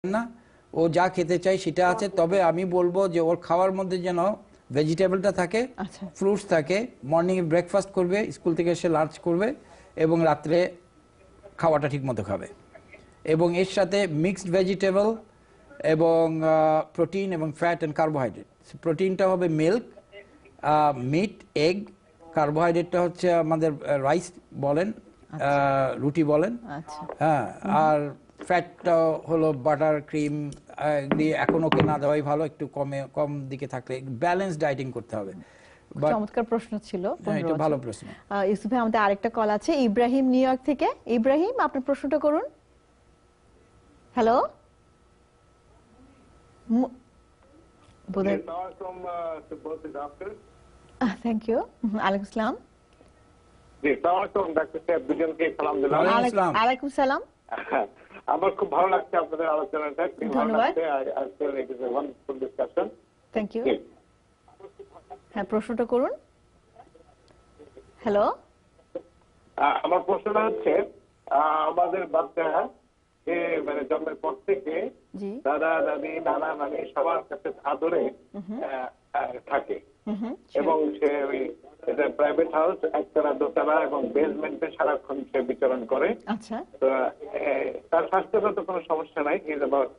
না, ও যা খেতে চাই সেটা আছে। তবে আমি বলবো যে ওর খাওয়ার মধ্যে যেন ভেজিটেবলটা থাকে, ফ্রুটস থাকে, মর্নিংয়ে ব্রেকফাস্ট করবে, স্কুল থেকে এসে লাঞ্চ করবে এবং রাত্রে খাওয়াটা ঠিক মতো খাবে। এবং এর সাথে মিক্সড ভেজিটেবল এবং প্রোটিন এবং ফ্যাট অ্যান্ড কার্বোহাইড্রেট। প্রোটিনটা হবে মিল্ক, মিট, এগ। কার্বোহাইড্রেটটা হচ্ছে আমাদের রাইস বলেন, রুটি বলেন, হ্যাঁ। আর ফ্যাটটা হলো বাটার, ক্রিম দিয়ে এখন ওকে না দেওয়াই ভালো, একটু কম দিকে থাকলে। ব্যালেন্স ডাইটিং করতে হবে। চমৎকার প্রশ্ন ছিল, এটা ভালো প্রশ্ন। ইউসুফ ভাই, আমাদের আরেকটা কল আছে, ইব্রাহিম নিউ ইয়র্ক থেকে। ইব্রাহিম, আপনার প্রশ্নটা করুন। Hello, thank you. আলাইকুম আসসালাম। আলাইকুম সালাম। আমার খুব ভালো লাগছে আপনাদের আলোচনাটা। ধন্যবাদ। Thank you. হ্যাঁ, প্রশ্নটা করুন। হ্যালো, আমার প্রশ্নটা হচ্ছে, আমাদের বাচ্চা মানে জন্মের পর থেকে দাদা দাদি নানা নানি সবার কাছে আদরে থাকে এবং সে ওই প্রাইভেট হাউস, একতলা দোতলা এবং বেসমেন্টে সারাক্ষণ সে বিচরণ করে। তো তার স্বাস্থ্যগত কোনো সমস্যা নাই। He is about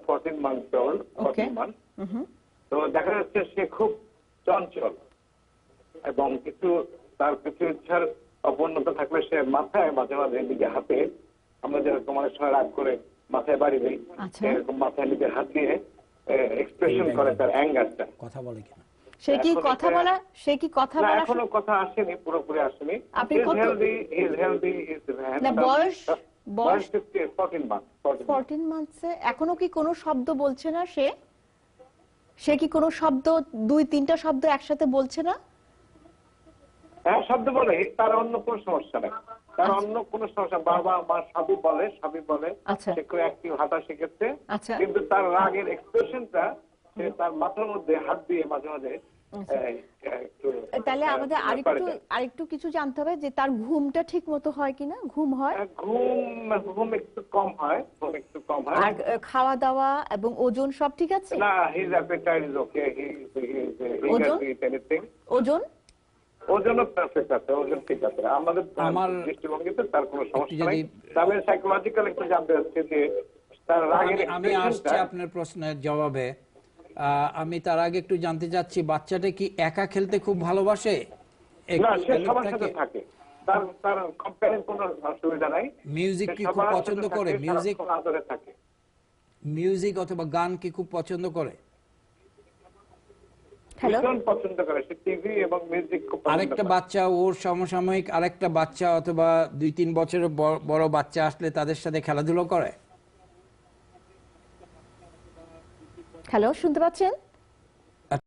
14 months old, 14 months। তো দেখা যাচ্ছে সে খুব চঞ্চল এবং তার কিছু ইচ্ছার অপূর্ণতা থাকলে সে মাথায় মাঝে মাঝে নিজে হাতে, আমরা যেরকম অনেক সময় রাগ করে মাথায় বাড়ি দিই, এরকম মাথায় নিজের হাত দিয়ে এক্সপ্রেশন করে তার অ্যাঙ্গারটা। কথা বলে কিনা? সে কি কথা বলা? এখনো কথা আসেনি, পুরোপুরি আসেনি। আপনি কত? না, বয়স 14 months। 14 মান্থসে এখনো কি কোনো শব্দ বলছে না সে? সে কি কোনো শব্দ, 2-3টা শব্দ একসাথে বলছে না? হ্যাঁ, শব্দ বলে, তার অন্য কোনো সমস্যা নেই। তার অন্য কোনো সমস্যা, বাবা মা সবই বলে। সে খুব অ্যাক্টিভ, হাঁটা শিখেছে। কিন্তু তার রাগের এক্সপ্রেশনটা সে তার মাথার মধ্যে হাত দিয়ে মাঝে মাঝে। তাহলে আমাদের আরেকটু কিছু জানতে হবে যে তার ঘুমটা ঠিক মতো হয় কিনা। ঘুম হয়? ঘুম একটু কম হয়। আর খাওয়া দাওয়া এবং ওজন সব ঠিক আছে? না, হিজ অ্যাপেটাইট ইজ ওকে। ওজনও পারফেক্ট আছে, ওজন ঠিক আছে। আমার দৃষ্টিভঙ্গিতে তার কোনো সমস্যা নেই। তবে সাইকোলজিক্যাল একটু জানতে হচ্ছে যে তার রাগের। আমি আসছি আপনার প্রশ্নের জবাবে। আমি তার আগে একটু জানতে চাচ্ছি, বাচ্চাটা কি একা খেলতে খুব ভালোবাসে? না, সে সবার সাথে থাকে। তার কম্পেয়ারিং কোনো অসুবিধা নাই। মিউজিক কি খুব পছন্দ করে? মিউজিক অথবা গান কি খুব পছন্দ করে? আরেকটা বাচ্চা, ওর সমসাময়িক আরেকটা বাচ্চা অথবা 2-3 বছরের বড় বাচ্চা আসলে তাদের সাথে খেলাধুলো করে? হ্যালো, শুনতে পাচ্ছেন?